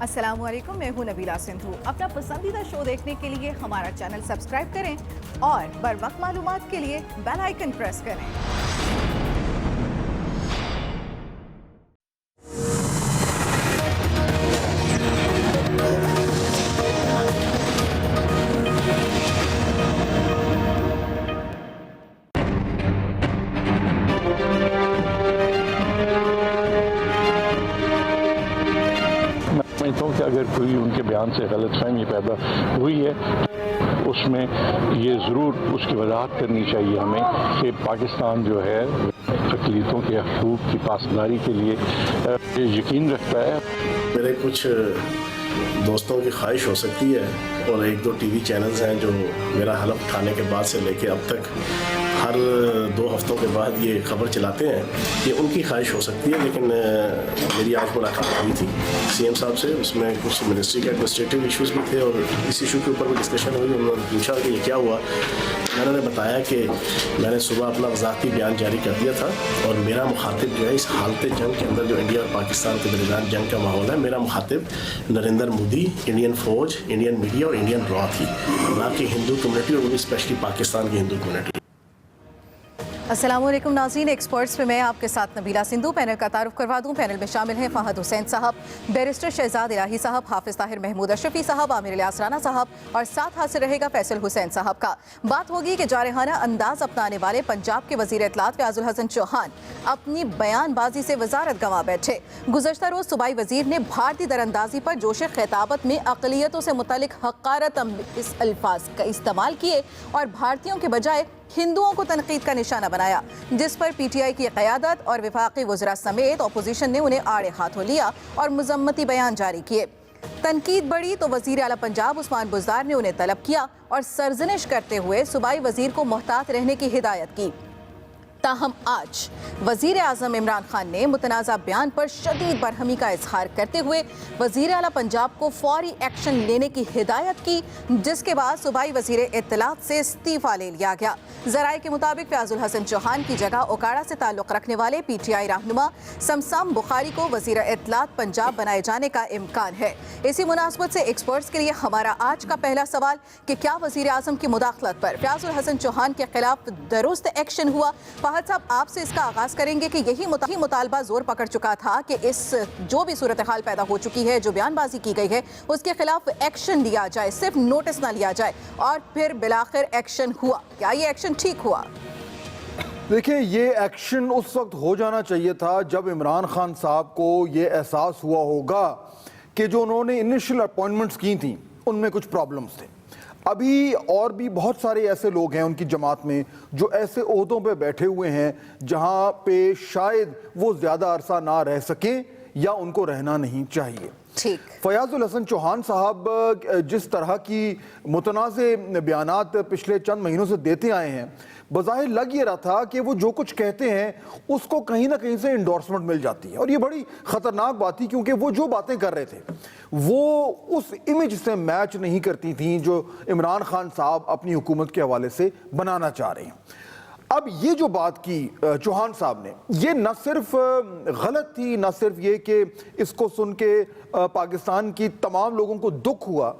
السلام علیکم، میں ہوں نبیلہ سندھو۔ اپنا پسندیدہ شو دیکھنے کے لیے ہمارا چینل سبسکرائب کریں اور بر وقت معلومات کے لیے بیل آئیکن پریس کریں۔ کہ اگر کوئی ان کے بیان سے غلط فہمی پیدا ہوئی ہے اس میں یہ ضرور اس کی وضاحت کرنی چاہیے ہمیں کہ پاکستان جو ہے اقلیتوں کے حقوق کی پاسداری کے لیے یقین رکھتا ہے۔ میرے کچھ دوستوں کی خواہش ہو سکتی ہے اور ایک دو ٹی وی چینلز ہیں جو میرا حلف اٹھانے کے بعد سے لے کے اب تک ہر 2 ہفتوں کے بعد یہ خبر چلاتے ہیں کہ ان کی خواہش ہو سکتی ہے، لیکن میری آج ملاقات ہوئی تھی سی ایم صاحب سے، اس میں کچھ منسٹری کے ایڈمنسٹریٹو ایشوز بھی تھے اور اس ایشو کے اوپر بھی ڈسکشن ہوئی۔ انہوں نے پوچھا کہ یہ کیا ہوا، میں نے بتایا کہ میں نے صبح اپنا وضاحتی بیان جاری کر دیا تھا اور میرا مخاطب جو ہے اس حالت جنگ کے اندر جو انڈیا اور پاکستان کے درمیان جنگ کا ماحول ہے، میرا مخاطب نریندر مودی، انڈین فوج، انڈین میڈیا اور انڈین را تھی، نہ کہ ہندو کمیونٹی اور وہ بھی اسپیشلی پاکستان کی ہندو کمیونٹی۔ السلام علیکم ناظرین، ایکسپرٹس میں میں آپ کے ساتھ نبیلہ سندھو۔ پینل کا تعارف کروا دوں، پینل میں شامل ہیں فہد حسین صاحب، بیرسٹر شہزاد الہی صاحب، حافظ طاہر محمود اشرفی صاحب، عامر الیاس رانا صاحب اور ساتھ حاضر رہے گا فیصل حسین صاحب کا۔ بات ہوگی کہ جارحانہ انداز اپنانے والے پنجاب کے وزیر اطلاعات فیاض الحسن چوہان اپنی بیان بازی سے وزارت گنوا بیٹھے۔ گزشتہ روز صوبائی وزیر نے بھارتی دراندازی پر جوش خطابت میں اقلیتوں سے متعلق حقارت آمیز الفاظ کا استعمال کیے اور بھارتیوں کے بجائے ہندوؤں کو تنقید کا نشانہ بنایا، جس پر پی ٹی آئی کی قیادت اور وفاقی وزراء سمیت اپوزیشن نے انہیں آڑے ہاتھوں لیا اور مذمتی بیان جاری کیے۔ تنقید بڑھی تو وزیر اعلیٰ پنجاب عثمان بزدار نے انہیں طلب کیا اور سرزنش کرتے ہوئے صوبائی وزیر کو محتاط رہنے کی ہدایت کی۔ تاہم آج وزیر اعظم عمران خان نے متنازع بیان پر شدید برہمی کا اظہار کرتے ہوئے وزیر اعلیٰ پنجاب کو فوری ایکشن لینے کی ہدایت کی، جس کے بعد صوبائی وزیر اطلاعات سے استعفیٰ لے لیا گیا۔ ذرائع کے مطابق فیاض الحسن چوہان کی جگہ اوکاڑا سے تعلق رکھنے والے پی ٹی آئی رہنما سمسام بخاری کو وزیر اطلاعات پنجاب بنائے جانے کا امکان ہے۔ اسی مناسبت سے ایکسپرٹس کے لیے ہمارا آج کا پہلا سوال کہ کیا وزیر اعظم کی مداخلت پر فیاض الحسن چوہان کے خلاف درست ایکشن ہوا؟ فہد صاحب، آپ سے اس کا آغاز کریں گے کہ یہی مطالبہ زور پکڑ چکا تھا کہ اس جو بھی صورتحال پیدا ہو چکی ہے، جو بیان بازی کی گئی ہے، اس کے خلاف ایکشن لیا جائے، صرف نوٹس نہ لیا جائے، اور پھر بالآخر ایکشن ہوا۔ کیا یہ ایکشن ٹھیک ہوا؟ دیکھیں، یہ ایکشن اس وقت ہو جانا چاہیے تھا جب عمران خان صاحب کو یہ احساس ہوا ہوگا کہ جو انہوں نے انیشل اپوائنٹمنٹس کی تھیں ان میں کچھ پرابلمز تھے۔ ابھی اور بھی بہت سارے ایسے لوگ ہیں ان کی جماعت میں جو ایسے عہدوں پہ بیٹھے ہوئے ہیں جہاں پہ شاید وہ زیادہ عرصہ نہ رہ سکیں یا ان کو رہنا نہیں چاہیے۔ فیاض الحسن چوہان صاحب جس طرح کی متنازع بیانات پچھلے چند مہینوں سے دیتے آئے ہیں، بظاہر لگ یہ رہا تھا کہ وہ جو کچھ کہتے ہیں اس کو کہیں نہ کہیں سے انڈورسمنٹ مل جاتی ہے، اور یہ بڑی خطرناک بات تھی کیونکہ وہ جو باتیں کر رہے تھے وہ اس امیج سے میچ نہیں کرتی تھیں جو عمران خان صاحب اپنی حکومت کے حوالے سے بنانا چاہ رہے ہیں۔ اب یہ جو بات کی چوہان صاحب نے، یہ نہ صرف غلط تھی، نہ صرف یہ کہ اس کو سن کے پاکستان کی تمام لوگوں کو دکھ ہوا،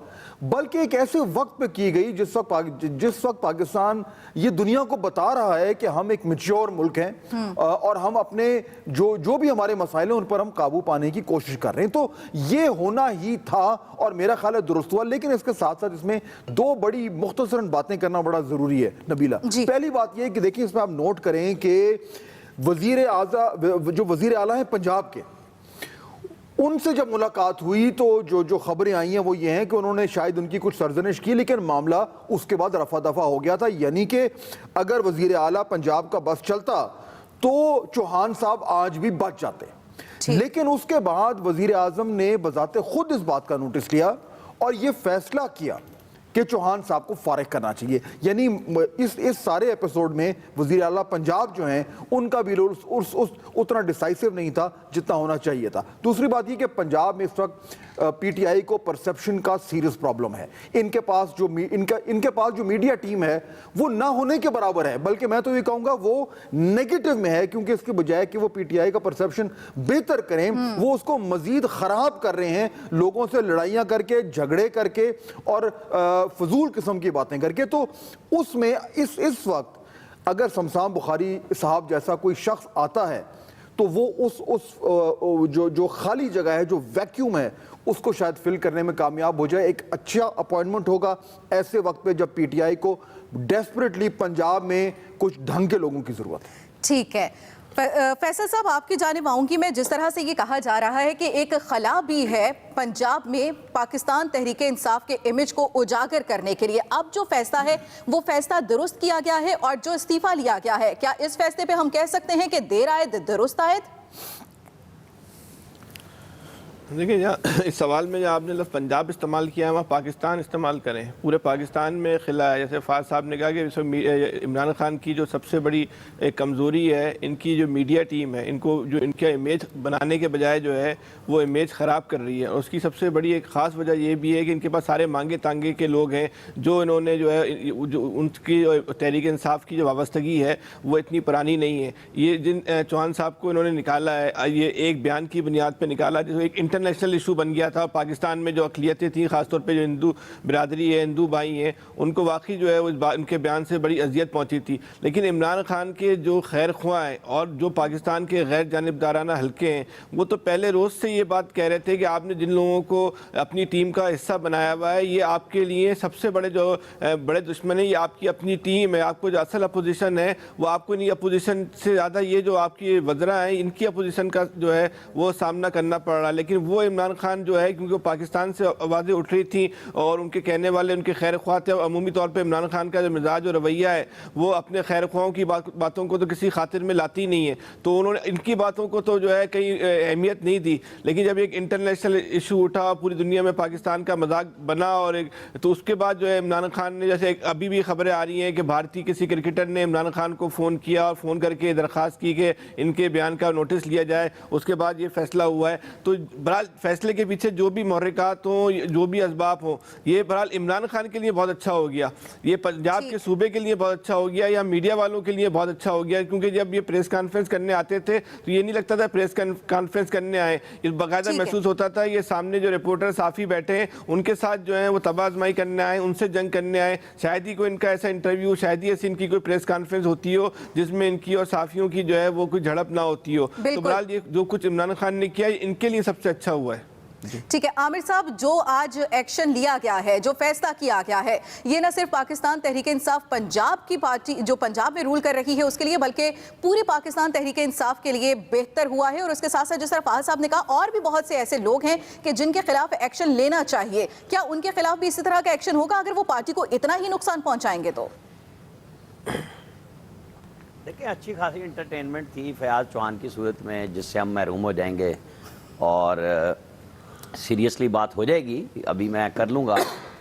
بلکہ ایک ایسے وقت پہ کی گئی جس وقت پاکستان یہ دنیا کو بتا رہا ہے کہ ہم ایک میچور ملک ہیں اور ہم اپنے جو بھی ہمارے مسائل ہیں ان پر ہم قابو پانے کی کوشش کر رہے ہیں۔ تو یہ ہونا ہی تھا اور میرا خیال ہے درست ہوا، لیکن اس کے ساتھ ساتھ اس میں 2 بڑی مختصراً باتیں کرنا بڑا ضروری ہے نبیلہ۔ پہلی بات یہ کہ دیکھیں، اس میں آپ نوٹ کریں کہ جو وزیر اعلیٰ ہیں پنجاب کے، ان سے جب ملاقات ہوئی تو جو خبریں آئی ہیں وہ یہ ہیں کہ انہوں نے شاید ان کی کچھ سرزنش کی، لیکن معاملہ اس کے بعد رفع دفع ہو گیا تھا، یعنی کہ اگر وزیر اعلیٰ پنجاب کا بس چلتا تو چوہان صاحب آج بھی بچ جاتے۔ لیکن اس کے بعد وزیر اعظم نے بذات خود اس بات کا نوٹس لیا اور یہ فیصلہ کیا کہ چوہان صاحب کو فارغ کرنا چاہیے. یعنی اس سارے ایپیسوڈ میں وزیر اعلیٰ پنجاب جو ہیں ان کا بھی رول اتنا ڈیسائسو نہیں تھا جتنا ہونا چاہیے تھا. دوسری بات یہ کہ پنجاب میں اس وقت پی ٹی آئی کو پرسیپشن کا سیریس پرابلم ہے. ان کے پاس جو میڈیا ٹیم ہے وہ نہ ہونے کے برابر ہے, بلکہ میں تو یہ کہوں گا وہ نیگیٹو میں ہے, کیونکہ اس کے بجائے کہ وہ پی ٹی آئی کا پرسیپشن بہتر کریں وہ اس کو مزید خراب کر رہے ہیں, لوگوں سے لڑائیاں کر کے, جھگڑے کر کے اور فضول قسم کی باتیں کر کے. تو اس میں اس وقت اگر شمسام بخاری صاحب جیسا کوئی شخص آتا ہے تو وہ جو خالی جگہ ہے, جو ویکیوم ہے, اس کو شاید فل کرنے میں کامیاب ہو جائے. ایک اچھا اپوائنٹمنٹ ہوگا ایسے وقت پہ جب پی ٹی آئی کو ڈیسپریٹلی پنجاب میں کچھ ڈھنگ کے لوگوں کی ضرورت ہے. ٹھیک ہے فیصل صاحب, آپ کی جانب آؤں گی میں. جس طرح سے یہ کہا جا رہا ہے کہ ایک خلا بھی ہے پنجاب میں پاکستان تحریک انصاف کے امیج کو اجاگر کرنے کے لیے, اب جو فیصلہ ہے وہ فیصلہ درست کیا گیا ہے اور جو استعفیٰ لیا گیا ہے, کیا اس فیصلے پہ ہم کہہ سکتے ہیں کہ دیر آئے درست آئے؟ دیکھیں اس سوال میں جو آپ نے لفظ پنجاب استعمال کیا ہے وہاں پاکستان استعمال کریں. پورے پاکستان میں خلا ہے. جیسے فاض صاحب نے کہا کہ عمران خان کی جو سب سے بڑی کمزوری ہے ان کی جو میڈیا ٹیم ہے, ان کو جو ان کا امیج بنانے کے بجائے جو ہے وہ امیج خراب کر رہی ہے. اور اس کی سب سے بڑی ایک خاص وجہ یہ بھی ہے کہ ان کے پاس سارے مانگے تانگے کے لوگ ہیں جو انہوں نے جو ہے ان کی تحریک انصاف کی جو وابستگی ہے وہ اتنی پرانی نہیں ہے. یہ جن چوہان صاحب کو انہوں نے نکالا ہے یہ ایک بیان کی بنیاد پہ نکالا جو ایک انٹرنیشنل ایشو بن گیا تھا. پاکستان میں جو اقلیتیں تھیں خاص طور پہ جو ہندو برادری ہے, ہندو بھائی ہیں, ان کو واقعی جو ہے ان کے بیان سے بڑی اذیت پہنچی تھی. لیکن عمران خان کے جو خیر خواہ ہیں اور جو پاکستان کے غیر جانبدارانہ حلقے ہیں وہ تو پہلے روز سے یہ بات کہہ رہے تھے کہ آپ نے جن لوگوں کو اپنی ٹیم کا حصہ بنایا ہوا ہے یہ آپ کے لیے سب سے بڑے دشمن ہیں, یہ آپ کی اپنی ٹیم ہے. آپ کو جو اصل اپوزیشن ہے وہ آپ کو نہیں, اپوزیشن سے زیادہ یہ جو آپ کی وزراء ہیں ان کی اپوزیشن کا جو ہے وہ سامنا کرنا پڑ رہا. لیکن وہ عمران خان جو ہے کیونکہ وہ پاکستان سے آوازیں اٹھ رہی تھیں اور ان کے کہنے والے ان کے خیر خواہ تھے. عمومی طور پہ عمران خان کا جو مزاج اور رویہ ہے وہ اپنے خیر خواہوں کی باتوں کو تو کسی خاطر میں لاتی نہیں ہے, تو انہوں نے ان کی باتوں کو تو جو ہے کہیں اہمیت نہیں دی. لیکن جب ایک انٹرنیشنل ایشو اٹھا پوری دنیا میں پاکستان کا مذاق بنا اور تو اس کے بعد جو ہے عمران خان نے, جیسے ابھی بھی خبریں آ رہی ہیں کہ بھارتی کسی کرکٹر نے عمران خان کو فون کیا اور فون کر کے درخواست کی کہ ان کے بیان کا نوٹس لیا جائے, اس کے بعد یہ فیصلہ ہوا ہے. تو بہرحال فیصلے کے پیچھے جو بھی محرکات ہوں, جو بھی اسباب ہوں, یہ بہرحال عمران خان کے لیے بہت اچھا ہو گیا, یہ پنجاب کے صوبے کے لیے بہت اچھا ہو گیا, یا میڈیا والوں کے لیے بہت اچھا ہو گیا. کیونکہ جب یہ پریس کانفرنس کرنے آتے تھے تو یہ نہیں لگتا تھا پریس کانفرنس کرنے آئے, باقاعدہ محسوس ہوتا تھا یہ سامنے جو رپورٹر صحافی بیٹھے ہیں ان کے ساتھ جو ہیں وہ تباہ آزمائی کرنے آئے, ان سے جنگ کرنے آئے. شاید ہی کوئی ان کا ایسا انٹرویو, شاید ہی ایسی ان کی کوئی پریس کانفرنس ہوتی ہو جس میں ان کی اور صحافیوں کی جو ہے وہ کوئی جھڑپ نہ ہوتی ہو. تو بہرحال یہ جو کچھ عمران خان نے کیا ان کے لیے سب سے اچھا ہوا ہے. ٹھیک ہے عامر صاحب, جو آج ایکشن لیا گیا ہے, جو فیصلہ کیا گیا ہے, یہ نہ صرف پاکستان تحریک انصاف پنجاب کی پارٹی جو پنجاب میں رول کر رہی ہے اس کے لیے بلکہ پورے پاکستان تحریک انصاف کے لیے بہتر ہوا ہے. اور اس کے ساتھ ساتھ جس طرح فاضل صاحب نے کہا اور بھی بہت سے ایسے لوگ ہیں کہ جن کے خلاف ایکشن لینا چاہیے. کیا ان کے خلاف بھی اسی طرح کا ایکشن ہوگا اگر وہ پارٹی کو اتنا ہی نقصان پہنچائیں گے؟ تو دیکھیں اچھی خاصی انٹرٹینمنٹ تھی فیاض چوہان کی صورت میں جس سے ہم محروم ہو جائیں گے اور سیریسلی بات ہو جائے گی, ابھی میں کر لوں گا.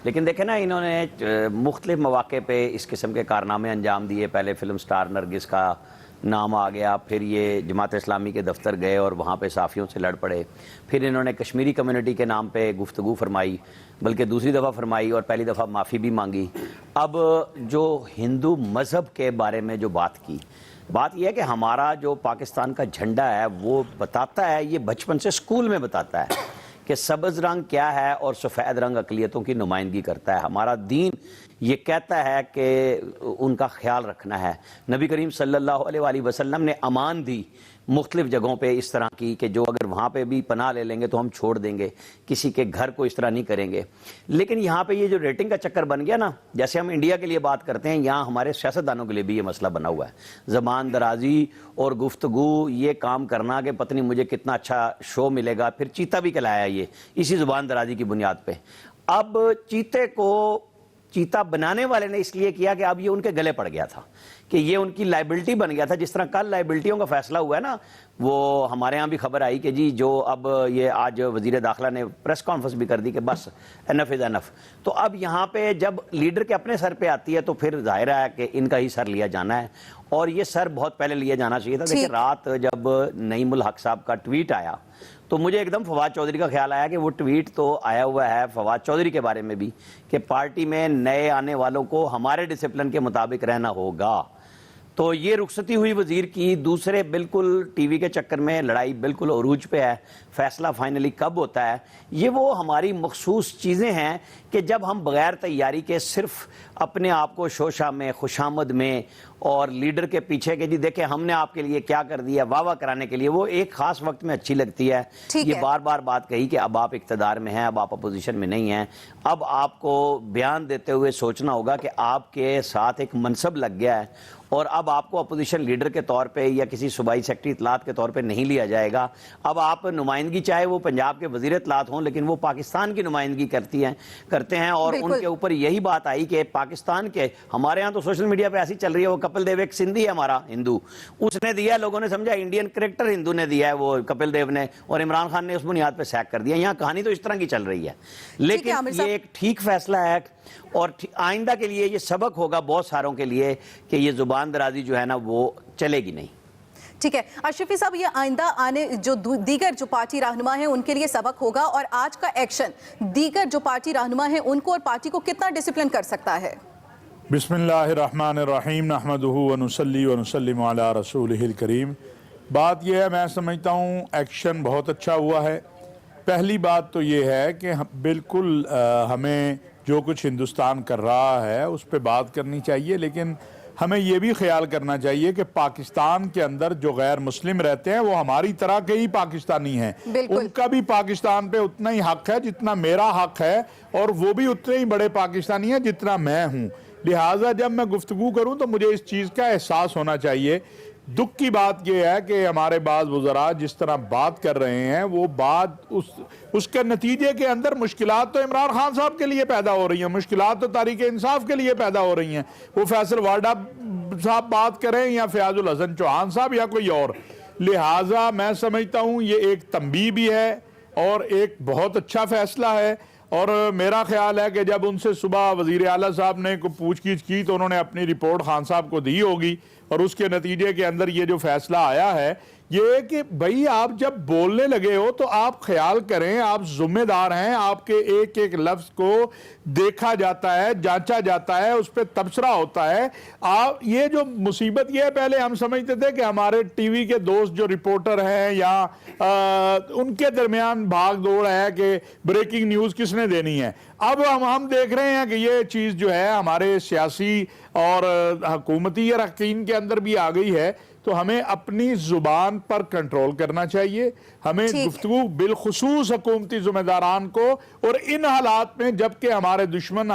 لیکن دیکھیں نا انہوں نے مختلف مواقع پہ اس قسم کے کارنامے انجام دیے. پہلے فلم سٹار نرگس کا نام آ گیا, پھر یہ جماعت اسلامی کے دفتر گئے اور وہاں پہ صحافیوں سے لڑ پڑے. پھر انہوں نے کشمیری کمیونٹی کے نام پہ گفتگو فرمائی, بلکہ دوسری دفعہ فرمائی اور پہلی دفعہ معافی بھی مانگی. اب جو ہندو مذہب کے بارے میں جو بات کی, بات یہ ہے کہ ہمارا جو پاکستان کا جھنڈا ہے وہ بتاتا ہے, یہ بچپن سے اسکول میں بتاتا ہے کہ سبز رنگ کیا ہے اور سفید رنگ اقلیتوں کی نمائندگی کرتا ہے. ہمارا دین یہ کہتا ہے کہ ان کا خیال رکھنا ہے. نبی کریم صلی اللہ علیہ وآلہ وسلم نے امان دی مختلف جگہوں پہ اس طرح کی کہ جو اگر وہاں پہ بھی پناہ لے لیں گے تو ہم چھوڑ دیں گے, کسی کے گھر کو اس طرح نہیں کریں گے. لیکن یہاں پہ یہ جو ریٹنگ کا چکر بن گیا نا, جیسے ہم انڈیا کے لیے بات کرتے ہیں, یہاں ہمارے سیاستدانوں کے لیے بھی یہ مسئلہ بنا ہوا ہے. زبان درازی اور گفتگو یہ کام کرنا کہ پتہ نہیں مجھے کتنا اچھا شو ملے گا, پھر چیتا بھی کہلایا یہ اسی زبان درازی کی بنیاد پہ. اب چیتے کو چیتا بنانے والے نے اس لیے کیا کہ اب یہ ان کے گلے پڑ گیا تھا کہ یہ ان کی لائبلٹی بن گیا تھا. جس طرح کل لائبلٹیوں کا فیصلہ ہوا ہے نا, وہ ہمارے ہاں بھی خبر آئی کہ جی جو اب یہ آج وزیر داخلہ نے پریس کانفرنس بھی کر دی کہ بس انف از انف. تو اب یہاں پہ جب لیڈر کے اپنے سر پہ آتی ہے تو پھر ظاہر ہے کہ ان کا ہی سر لیا جانا ہے, اور یہ سر بہت پہلے لیا جانا چاہیے تھا. دیکھیں رات جب نعیم الحق صاحب کا ٹویٹ آیا تو مجھے ایک دم فواد چودھری کا خیال آیا کہ وہ ٹویٹ تو آیا ہوا ہے فواد چودھری کے بارے میں بھی کہ پارٹی میں نئے آنے والوں کو ہمارے ڈسپلن کے مطابق رہنا ہوگا. تو یہ رخصتی ہوئی وزیر کی, دوسرے بالکل ٹی وی کے چکر میں لڑائی بالکل عروج پہ ہے. فیصلہ فائنلی کب ہوتا ہے, یہ وہ ہماری مخصوص چیزیں ہیں کہ جب ہم بغیر تیاری کے صرف اپنے آپ کو شوشہ میں, خوشامد میں اور لیڈر کے پیچھے کہ جی دیکھیں ہم نے آپ کے لیے کیا کر دیا, واہ واہ کرانے کے لیے, وہ ایک خاص وقت میں اچھی لگتی ہے. یہ بار بار بات کہی کہ اب آپ اقتدار میں ہیں, اب آپ اپوزیشن میں نہیں ہیں, اب آپ کو بیان دیتے ہوئے سوچنا ہوگا کہ آپ کے ساتھ ایک منصب لگ گیا ہے اور اب آپ کو اپوزیشن لیڈر کے طور پہ یا کسی صوبائی سیکرٹری اطلاعات کے طور پہ نہیں لیا جائے گا. اب آپ نمائندگی چاہے وہ پنجاب کے وزیر اطلاعات ہوں لیکن وہ پاکستان کی نمائندگی کرتے ہیں, اور ان کے اوپر یہی بات آئی کہ پاکستان کے, ہمارے ہاں تو سوشل میڈیا پہ ایسی چل رہی ہے, وہ کپل دیو ایک سندھی ہے ہمارا ہندو, اس نے دیا, لوگوں نے سمجھا انڈین کرکٹر ہندو نے دیا ہے وہ کپل دیو نے, اور عمران خان نے اس بنیاد پہ سیک کر دیا. یہاں کہانی تو اس طرح کی چل رہی ہے, لیکن یہ ایک ٹھیک فیصلہ ہے اور آئندہ کے لیے یہ سبق ہوگا بہت ساروں کے لیے کہ یہ زبان درازی جو ہے نا وہ چلے گی نہیں. ٹھیک ہے اشرفی صاحب, یہ آئندہ آنے جو دیگر جو پارٹی رہنما ہیں ان کے لیے سبق ہوگا, اور آج کا ایکشن دیگر جو پارٹی رہنما ہیں ان کو اور پارٹی کو کتنا ڈسپلن کر سکتا ہے؟ بسم اللہ الرحمن الرحیم, نحمدہ ونصلی ونسلم علی رسولہ الکریم. بات یہ ہے, میں سمجھتا ہوں ایکشن بہت اچھا ہوا ہے. پہلی بات تو یہ ہے کہ بالکل ہمیں جو کچھ ہندوستان کر رہا ہے اس پہ بات کرنی چاہیے, لیکن ہمیں یہ بھی خیال کرنا چاہیے کہ پاکستان کے اندر جو غیر مسلم رہتے ہیں وہ ہماری طرح کے ہی پاکستانی ہیں. ان کا بھی پاکستان پہ اتنا ہی حق ہے جتنا میرا حق ہے, اور وہ بھی اتنے ہی بڑے پاکستانی ہیں جتنا میں ہوں. لہٰذا جب میں گفتگو کروں تو مجھے اس چیز کا احساس ہونا چاہیے. دکھ کی بات یہ ہے کہ ہمارے بعض وزراء جس طرح بات کر رہے ہیں وہ بات اس کے نتیجے کے اندر مشکلات تو عمران خان صاحب کے لیے پیدا ہو رہی ہیں, مشکلات تو تحریک انصاف کے لیے پیدا ہو رہی ہیں. وہ فیصل وارڈا صاحب بات کریں یا فیاض الحسن چوہان صاحب یا کوئی اور. لہٰذا میں سمجھتا ہوں یہ ایک تنبیہ بھی ہے اور ایک بہت اچھا فیصلہ ہے. اور میرا خیال ہے کہ جب ان سے صبح وزیر اعلیٰ صاحب نے کو پوچھ گچھ کی تو انہوں نے اپنی رپورٹ خان صاحب کو دی ہوگی, اور اس کے نتیجے کے اندر یہ جو فیصلہ آیا ہے یہ کہ بھئی آپ جب بولنے لگے ہو تو آپ خیال کریں, آپ ذمہ دار ہیں, آپ کے ایک ایک لفظ کو دیکھا جاتا ہے, جانچا جاتا ہے, اس پہ تبصرہ ہوتا ہے. آپ یہ جو مصیبت یہ ہے, پہلے ہم سمجھتے تھے کہ ہمارے ٹی وی کے دوست جو رپورٹر ہیں یا ان کے درمیان بھاگ دوڑ ہے کہ بریکنگ نیوز کس نے دینی ہے. اب ہم دیکھ رہے ہیں کہ یہ چیز جو ہے ہمارے سیاسی اور حکومتی اراکین کے اندر بھی آ گئی ہے. تو ہمیں اپنی زبان پر کنٹرول کرنا چاہیے. ہمیں گفتگو بالخصوص حکومتی ذمہ داران کو, اور ان حالات میں جبکہ ہمارے دشمن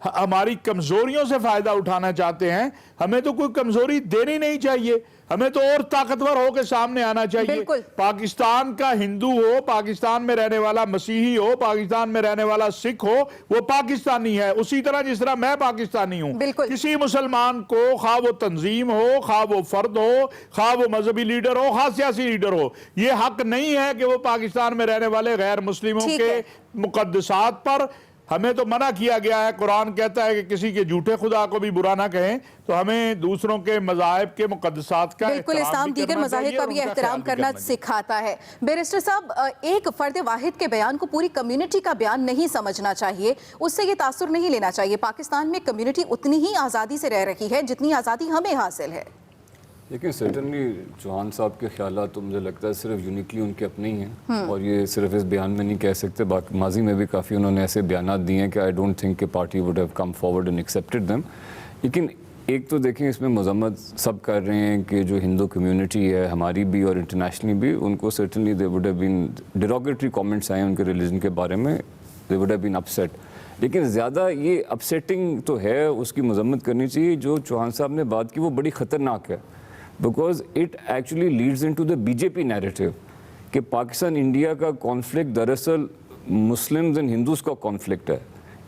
ہماری کمزوریوں سے فائدہ اٹھانا چاہتے ہیں, ہمیں تو کوئی کمزوری دینی نہیں چاہیے, ہمیں تو اور طاقتور ہو کے سامنے آنا چاہیے. پاکستان کا ہندو ہو, پاکستان میں رہنے والا مسیحی ہو, پاکستان میں رہنے والا سکھ ہو, وہ پاکستانی ہے اسی طرح جس طرح میں پاکستانی ہوں. کسی مسلمان کو خواہ وہ تنظیم ہو, خواہ وہ فرد ہو, خواہ وہ مذہبی لیڈر ہو, خواہ سیاسی لیڈر ہو, یہ حق نہیں ہے کہ وہ پاکستان میں رہنے والے غیر مسلموں کے مقدسات پر. ہمیں تو منع کیا گیا ہے, قرآن کہتا ہے کہ کسی کے جھوٹے خدا کو بھی برا نہ کہیں, تو ہمیں دوسروں کے مذاہب کے مقدسات کا بالکل اسلام دیگر مذاہب کا بھی احترام کرنا سکھاتا ہے. بیرسٹر صاحب, ایک فرد واحد کے بیان کو پوری کمیونٹی کا بیان نہیں سمجھنا چاہیے, اس سے یہ تاثر نہیں لینا چاہیے. پاکستان میں کمیونٹی اتنی ہی آزادی سے رہ رہی ہے جتنی آزادی ہمیں حاصل ہے. لیکن سرٹنلی چوہان صاحب کے خیالات تو مجھے لگتا ہے صرف یونیکلی ان کے اپنے ہی ہیں, اور یہ صرف اس بیان میں نہیں کہہ سکتے. ماضی میں بھی کافی انہوں نے ایسے بیانات دیے ہیں کہ آئی ڈونٹ تھنک کہ party would have come forward and accepted them. لیکن ایک تو دیکھیں اس میں مذمت سب کر رہے ہیں کہ جو ہندو کمیونٹی ہے ہماری بھی اور انٹرنیشنلی بھی, ان کو certainly they would have been derogatory comments آئے ان کے ریلیجن کے بارے میں, they would have been upset. لیکن زیادہ یہ اپسیٹنگ تو ہے, اس کی مذمت کرنی چاہیے. جو چوہان صاحب نے بات کی وہ بڑی خطرناک ہے, because it actually leads into the BJP narrative کہ پاکستان انڈیا کا کانفلکٹ دراصل مسلمز اینڈ ہندوز کا کانفلکٹ ہے.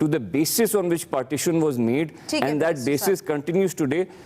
to the basis on which partition was made and that basis continues today।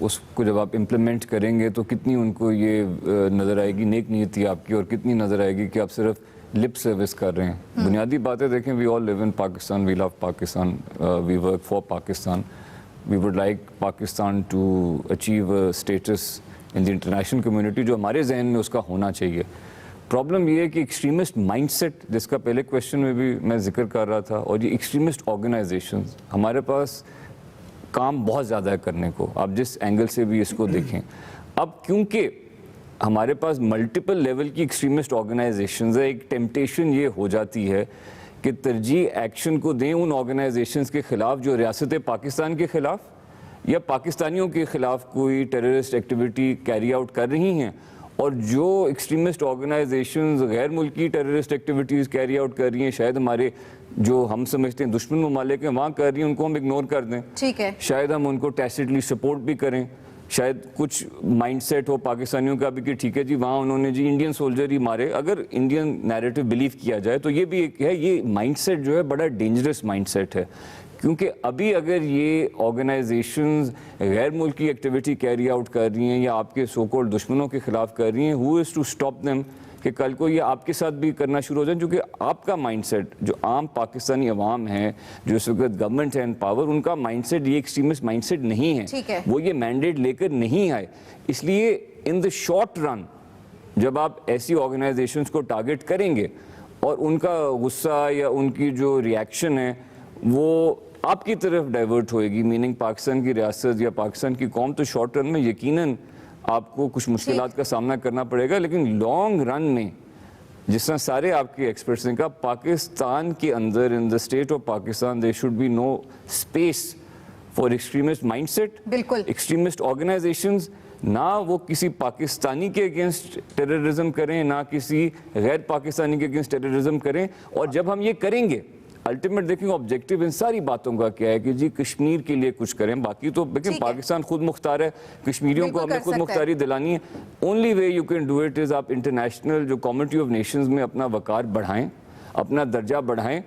اس کو جب آپ امپلیمنٹ کریں گے تو کتنی ان کو یہ نظر آئے گی نیک نیتی آپ کی، اور کتنی نظر آئے گی کہ آپ صرف لپ سروس کر رہے ہیں. بنیادی باتیں دیکھیں، we all live in Pakistan, we love Pakistan, we work for Pakistan. We would like Pakistan to achieve status in the international community جو ہمارے ذہن میں اس کا ہونا چاہیے. پرابلم یہ ہے کہ ایکسٹریمسٹ مائنڈ سیٹ، جس کا پہلے کویشچن میں بھی میں ذکر کر رہا تھا، اور یہ ایکسٹریمسٹ آرگنائزیشنز، ہمارے پاس کام بہت زیادہ ہے کرنے کو، آپ جس اینگل سے بھی اس کو دیکھیں. اب کیونکہ ہمارے پاس ملٹیپل لیول کی ایکسٹریمسٹ آرگنائزیشنز ہے، ایک ٹیمپٹیشن یہ ہو جاتی ہے کہ ترجیح ایکشن کو دیں ان آرگنائزیشنز کے خلاف جو ریاست پاکستان کے خلاف یا پاکستانیوں کے خلاف کوئی ٹیررسٹ ایکٹیویٹی کیری آؤٹ کر رہی ہیں، اور جو ایکسٹریمسٹ آرگنائزیشنز غیر ملکی ٹیررسٹ ایکٹیویٹیز کیری آؤٹ کر رہی ہیں، شاید ہمارے جو ہم سمجھتے ہیں دشمن ممالک ہیں وہاں کر رہی ہیں، ان کو ہم اگنور کر دیں. ٹھیک ہے، شاید ہم ان کو ٹیسٹلی سپورٹ بھی کریں. شاید کچھ مائنڈ سیٹ ہو پاکستانیوں کا بھی کہ ٹھیک ہے جی وہاں انہوں نے جی انڈین سولجر ہی مارے، اگر انڈین نیریٹو بلیو کیا جائے تو یہ بھی ایک ہے. یہ مائنڈ سیٹ جو ہے بڑا ڈینجرس مائنڈ سیٹ ہے، کیونکہ ابھی اگر یہ آرگنائزیشنز غیر ملکی ایکٹیویٹی کیری آؤٹ کر رہی ہیں یا آپ کے سو کالڈ دشمنوں کے خلاف کر رہی ہیں، ہو از ٹو اسٹاپ دیم کہ کل کو یہ آپ کے ساتھ بھی کرنا شروع ہو جائیں. کیونکہ آپ کا مائنڈ سیٹ جو عام پاکستانی عوام ہے، جو اس وقت گورنمنٹ ہے ان پاور، ان کا مائنڈ سیٹ یہ ایکسٹریمسٹ مائنڈ سیٹ نہیں ہے. وہ یہ مینڈیٹ لے کر نہیں آئے. اس لیے ان دا شارٹ رن جب آپ ایسی آرگنائزیشنز کو ٹارگٹ کریں گے اور ان کا غصہ یا ان کی جو ریئیکشن ہے وہ آپ کی طرف ڈائیورٹ ہوئے گی، میننگ پاکستان کی ریاست یا پاکستان کی قوم، تو شارٹ رن میں یقیناً آپ کو کچھ مشکلات کا سامنا کرنا پڑے گا. لیکن لانگ رن میں جس طرح سارے آپ کے ایکسپرٹس نے کہا، پاکستان کے اندر in the state of Pakistan there should be no space for extremist mindset, extremist organisations. نہ وہ کسی پاکستانی کے اگینسٹ ٹیررزم کریں، نہ کسی غیر پاکستانی کے اگینسٹ ٹیررزم کریں. اور جب ہم یہ کریں گے الٹیمیٹ دیکھیں آبجیکٹو ان ساری باتوں کا کیا ہے کہ جی کشمیر کے لیے کچھ کریں. باقی تو لیکن پاکستان خود مختار ہے، کشمیریوں کو ہمیں خود مختاری دلانی ہے. Only way you can do it is آپ انٹرنیشنل جو کمیونٹی آف نیشنز میں اپنا وقار بڑھائیں، اپنا درجہ بڑھائیں.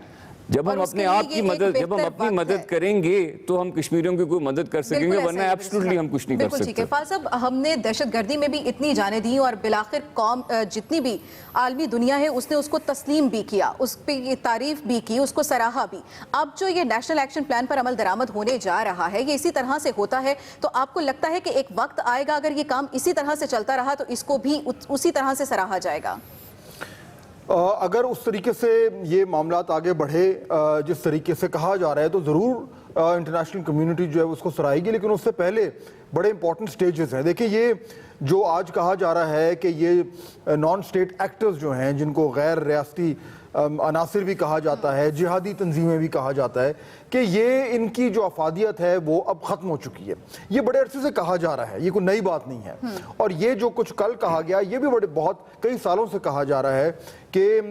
جب ہم اپنے آپ کی مدد، جب ہم اپنی مدد کریں گے تو ہم کشمیریوں کی کوئی مدد کر سکیں گے، ورنہ ایبسولوٹلی ہم کچھ نہیں کر سکتے. ٹھیک ہے فاضل صاحب، ہم نے دہشت گردی میں بھی اتنی جانیں دی اور بالآخر قوم جتنی بھی عالمی دنیا ہے اس نے اس کو تسلیم بھی کیا، اس پہ تعریف بھی کی، اس کو سراہا بھی. اب جو یہ نیشنل ایکشن پلان پر عمل درآمد ہونے جا رہا ہے، یہ اسی طرح سے ہوتا ہے تو آپ کو لگتا ہے کہ ایک وقت آئے گا اگر یہ کام اسی طرح سے چلتا رہا تو اس کو بھی اسی طرح سے سراہا جائے گا؟ اگر اس طریقے سے یہ معاملات آگے بڑھے جس طریقے سے کہا جا رہا ہے تو ضرور انٹرنیشنل کمیونٹی جو ہے اس کو سرائے گی. لیکن اس سے پہلے بڑے امپورٹنٹ سٹیجز ہیں. دیکھیں یہ جو آج کہا جا رہا ہے کہ یہ نان سٹیٹ ایکٹرز جو ہیں جن کو غیر ریاستی عناصر بھی کہا جاتا ہے، جہادی تنظیمیں بھی کہا جاتا ہے، کہ یہ ان کی جو افادیت ہے وہ اب ختم ہو چکی ہے. یہ بڑے عرصے سے کہا جا رہا ہے، یہ کوئی نئی بات نہیں ہے. اور یہ جو کچھ کل کہا گیا یہ بھی بہت کئی سالوں سے کہا جا رہا ہے کہ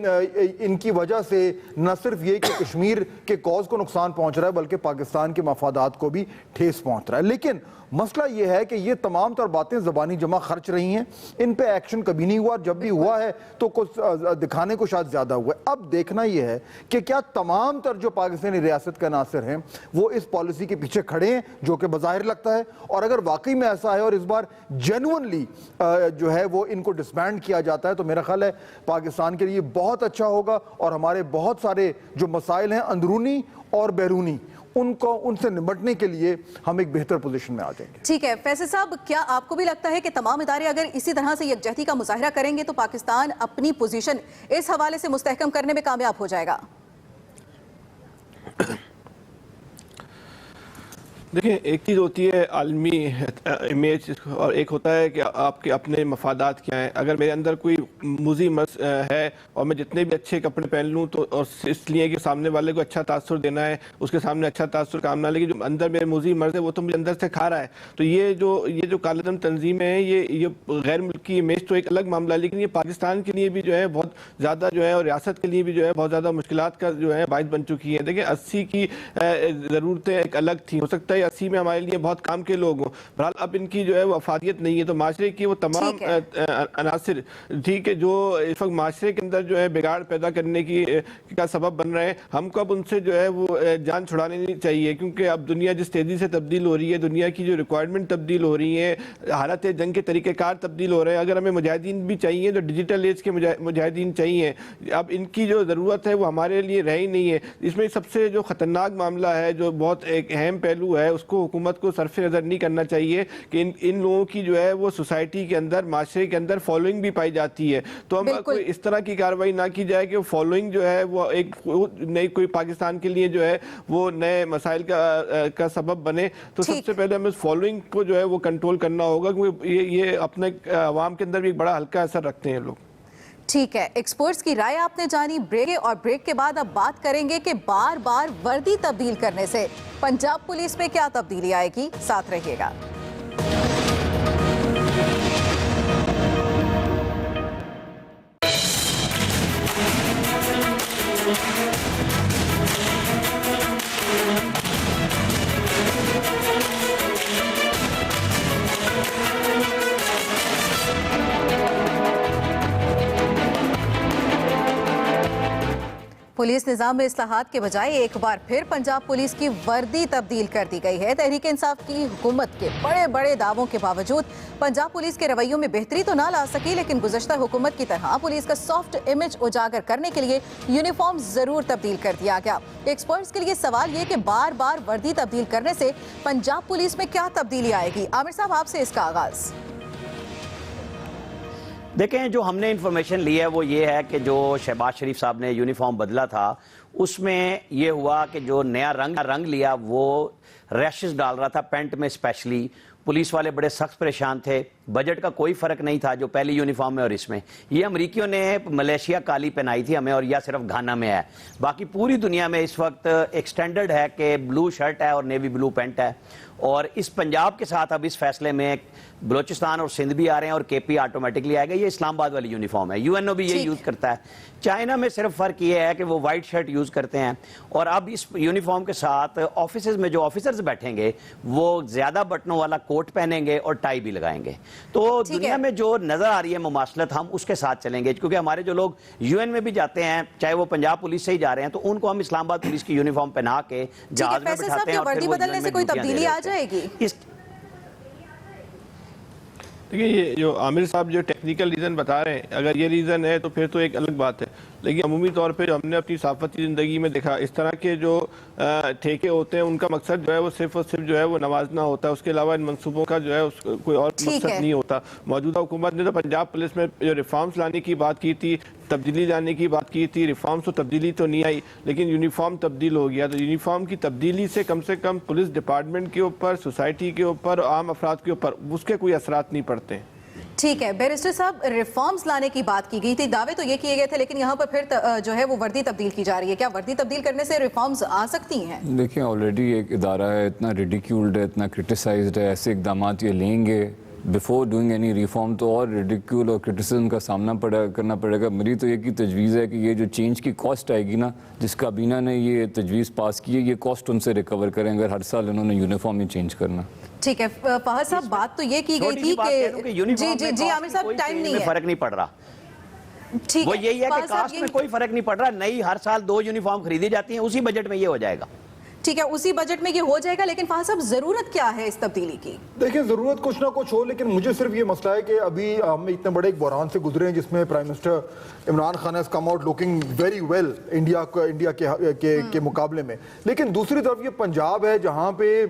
ان کی وجہ سے نہ صرف یہ کہ کشمیر کے کاز کو نقصان پہنچ رہا ہے بلکہ پاکستان کے مفادات کو بھی ٹھیس پہنچ رہا ہے. لیکن مسئلہ یہ ہے کہ یہ تمام تر باتیں زبانی جمع خرچ رہی ہیں، ان پہ ایکشن کبھی نہیں ہوا. جب بھی ہوا ہے تو کچھ دکھانے کو شاید زیادہ ہوا ہے. اب دیکھنا یہ ہے کہ کیا تمام تر جو پاکستانی ریاست کے عناصر ہیں وہ اس پالیسی کے پیچھے کھڑے ہیں جو کہ بظاہر لگتا ہے. اور اگر واقعی میں ایسا ہے اور اس بار جینوئنلی جو ہے وہ ان کو ڈسبینڈ کیا جاتا ہے تو میرا خیال ہے پاکستان کے لیے بہت اچھا ہوگا، اور ہمارے بہت سارے جو مسائل ہیں اندرونی اور بیرونی ان سے نمٹنے کے لیے ہم ایک بہتر پوزیشن میں آ جائیں گے. ٹھیک ہے فیصل صاحب، کیا آپ کو بھی لگتا ہے کہ تمام ادارے اگر اسی طرح سے یکجہتی کا مظاہرہ کریں گے تو پاکستان اپنی پوزیشن اس حوالے سے مستحکم کرنے میں کامیاب ہو جائے گا؟ دیکھیں ایک چیز ہوتی ہے عالمی امیج اور ایک ہوتا ہے کہ آپ کے اپنے مفادات کیا ہیں. اگر میرے اندر کوئی موذی مرض ہے اور میں جتنے بھی اچھے کپڑے پہن لوں تو اس لیے کہ سامنے والے کو اچھا تاثر دینا ہے، اس کے سامنے اچھا تاثر کام نہ، لیکن جو اندر میرے موذی مرض ہے وہ تو مجھے اندر سے کھا رہا ہے. تو یہ جو کالعدم تنظیمیں ہیں یہ غیر ملکی امیج تو ایک الگ معاملہ ہے، لیکن یہ پاکستان کے لیے بھی جو ہے بہت زیادہ جو ہے اور ریاست کے لیے بھی جو ہے بہت زیادہ مشکلات کا جو ہے باعث بن چکی ہے. دیکھیں 80 کی ضرورتیں ایک الگ تھیں، ہو سکتا ہے یا 80 میں ہمارے لیے بہت کام کے لوگ ہوں. بہرحال اب ان کی جو ہے وہ افادیت نہیں ہے. تو معاشرے کی وہ تمام عناصر ٹھیک ہے جو اس وقت معاشرے کے اندر جو ہے بگاڑ پیدا کرنے کا سبب بن رہے ہیں, ہم کو اب ان سے جو ہے وہ جان چھڑانی چاہیے, کیونکہ اب دنیا جس تیزی سے تبدیل ہو رہی ہے, دنیا کی جو ریکوائرمنٹ تبدیل ہو رہی ہے, حالت جنگ کے طریقہ کار تبدیل ہو رہے ہیں. اگر ہمیں مجاہدین بھی چاہیے تو ڈیجیٹل ایج کے مجاہدین چاہیے. اب ان کی جو ضرورت ہے وہ ہمارے لیے رہ ہی نہیں ہے. اس میں سب سے جو خطرناک معاملہ ہے, جو بہت ایک اہم پہلو ہے, اس کو حکومت کو صرف نظر نہیں کرنا چاہیے کہ ان لوگوں کی جو ہے وہ سوسائٹی کے اندر, معاشرے کے اندر فالوئنگ بھی پائی جاتی ہے. تو ہم کوئی اس طرح کی کارروائی نہ کی جائے کہ فالوئنگ جو ہے وہ ایک نئی کوئی پاکستان کے لیے جو ہے وہ نئے مسائل کا سبب بنے. تو سب سے پہلے ہمیں اس فالوئنگ کو جو ہے وہ کنٹرول کرنا ہوگا, کیونکہ یہ اپنے عوام کے اندر بھی ایک بڑا ہلکا اثر رکھتے ہیں لوگ. ٹھیک ہے, ایکسپرٹس کی رائے آپ نے جانی. بریک کے بعد اب بات کریں گے کہ بار بار وردی تبدیل کرنے سے پنجاب پولیس میں کیا تبدیلی آئے گی. ساتھ رہیے گا. پولیس نظام میں اصلاحات کے بجائے ایک بار پھر پنجاب پولیس کی وردی تبدیل کر دی گئی ہے. تحریک انصاف کی حکومت کے بڑے بڑے دعووں کے باوجود پنجاب پولیس کے رویوں میں بہتری تو نہ لا سکی, لیکن گزشتہ حکومت کی طرح پولیس کا سافٹ امیج اجاگر کرنے کے لیے یونیفارم ضرور تبدیل کر دیا گیا. ایکسپرٹس کے لیے سوال یہ کہ بار بار وردی تبدیل کرنے سے پنجاب پولیس میں کیا تبدیلی آئے گی. عامر صاحب, آپ سے اس کا آغاز. دیکھیں, جو ہم نے انفارمیشن لی ہے وہ یہ ہے کہ جو شہباز شریف صاحب نے یونیفارم بدلا تھا اس میں یہ ہوا کہ جو نیا رنگ لیا وہ ریشز ڈال رہا تھا پینٹ میں اسپیشلی. پولیس والے بڑے سخت پریشان تھے, بجٹ کا کوئی فرق نہیں تھا جو پہلی یونیفارم میں اور اس میں. یہ امریکیوں نے ملیشیا کالی پہنائی تھی ہمیں, اور یا صرف گھانا میں ہے. باقی پوری دنیا میں اس وقت ایک سٹینڈرڈ ہے کہ بلو شرٹ ہے اور نیوی بلو پینٹ ہے. اور اس پنجاب کے ساتھ اب اس فیصلے میں بلوچستان اور سندھ بھی آ رہے ہیں اور کے پی آٹومیٹکلی آئے گا. یہ اسلام آباد والی یونیفارم ہے, یو این او بھی یہ یوز کرتا ہے. چائنا میں صرف فرق یہ ہے کہ وہ وائٹ شرٹ یوز کرتے ہیں, اور اب اس یونیفارم کے ساتھ آفیسز میں جو آفیسرز بیٹھیں گے وہ زیادہ بٹنوں والا کوٹ پہنیں گے اور ٹائی بھی لگائیں گے. تو دنیا میں جو نظر آ رہی ہے مماثلت, ہم اس کے ساتھ چلیں گے, کیونکہ ہمارے جو لوگ یو این میں بھی جاتے ہیں چاہے وہ پنجاب پولیس سے ہی جا رہے ہیں, تو ان کو ہم اسلام آباد پولیس کی یونیفارم پہنا کے جہاز میں بٹھاتے ہیں اور پھر وہ بدلنے سے کوئی تبدیلی آ جائے گی. دیکھیں, یہ جو عامر صاحب جو ٹیکنیکل ریزن بتا رہے ہیں, اگر یہ ریزن ہے تو پھر تو ایک الگ بات ہے. لیکن عمومی طور پہ جو ہم نے اپنی صحافتی زندگی میں دیکھا, اس طرح کے جو ٹھیکے ہوتے ہیں ان کا مقصد جو ہے وہ صرف اور صرف جو ہے وہ نوازنا ہوتا ہے. اس کے علاوہ ان منصوبوں کا جو ہے کوئی اور مقصد نہیں ہوتا. موجودہ حکومت نے تو پنجاب پولیس میں جو ریفارمز لانے کی بات کی تھی, تبدیلی لانے کی بات کی تھی, ریفارمز تو تبدیلی تو نہیں آئی, لیکن یونیفارم تبدیل ہو گیا. تو یونیفارم کی تبدیلی سے کم پولیس ڈپارٹمنٹ کے اوپر, سوسائٹی کے اوپر, عام افراد کے اوپر اس کے کوئی اثرات نہیں پڑتے ہیں. ٹھیک ہے, بیرسٹر صاحب, ریفارمز لانے کی بات کی گئی تھی, دعوے تو یہ کیے گئے تھے, لیکن یہاں پر پھر جو ہے وہ وردی تبدیل کی جا رہی ہے. کیا وردی تبدیل کرنے سے ریفارمز آ سکتی ہیں؟ دیکھیں, آلریڈی ایک ادارہ ہے, اتنا ریڈیکیولڈ ہے, اتنا کرٹیسائزڈ ہے, ایسے اقدامات یہ لیں گے بیفور ڈوئنگ اینی ریفارم تو اور ریڈیکیول اور کرٹیسزم کا سامنا کرنا پڑے گا. میری تو یہ کی تجویز ہے کہ یہ جو چینج کی کاسٹ آئے گی نا, جس کابینہ نے یہ تجویز پاس کی ہے, یہ کاسٹ ان سے ریکور کریں اگر ہر سال انہوں نے یونیفارم ہی چینج کرنا. ٹھیک ہے فہد صاحب, بات تو یہ کی گئی تھی کہ جی عامر صاحب, ٹائم نہیں ہے, فرق نہیں پڑ رہا. وہ یہی ہے کہ کاسٹ میں کوئی فرق نہیں پڑ رہا, نئی ہر سال 2 یونیفارم خریدی جاتی ہیں, اسی بجٹ میں یہ ہو جائے گا. ٹھیک ہے, اسی بجٹ میں یہ ہو جائے گا. لیکن فہد صاحب, ضرورت کیا ہے اس تبدیلی کی؟ دیکھیں, ضرورت کچھ نہ کچھ ہو, لیکن مجھے صرف یہ مسئلہ ہے کہ ابھی ہم اتنے بڑے ایک بحران سے گزرے ہیں جس میں prime minister Imran Khan has come out looking very well India کے مقابلے میں. لیکن دوسری طرف یہ پنجاب ہے جہاں پہ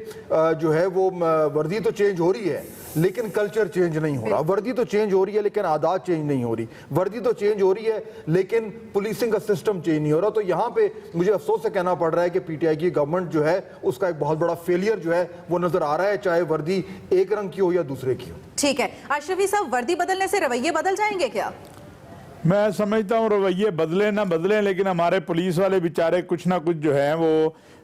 جو ہے وہ وردی تو چینج ہو رہی ہے لیکن کلچر چینج نہیں ہو رہا. وردی تو چینج ہو رہی ہے لیکن عادات چینج نہیں ہو رہی. وردی تو چینج ہو رہی ہے لیکن پولیسنگ کا سسٹم چینج نہیں ہو رہا. تو یہاں پہ مجھے افسوس سے کہنا پڑ رہا ہے کہ پی ٹی آئی کی گورنمنٹ جو ہے اس کا ایک بہت بڑا فیلئر جو ہے وہ نظر آ رہا ہے, چاہے وردی ایک رنگ کی ہو یا دوسرے کی ہو. ٹھیک ہے, اشرفی صاحب, وردی بدلنے سے رویے بدل جائیں گے کیا؟ میں سمجھتا ہوں رویے بدلے نہ بدلیں, لیکن ہمارے پولیس والے بیچارے کچھ نہ کچھ جو ہیں وہ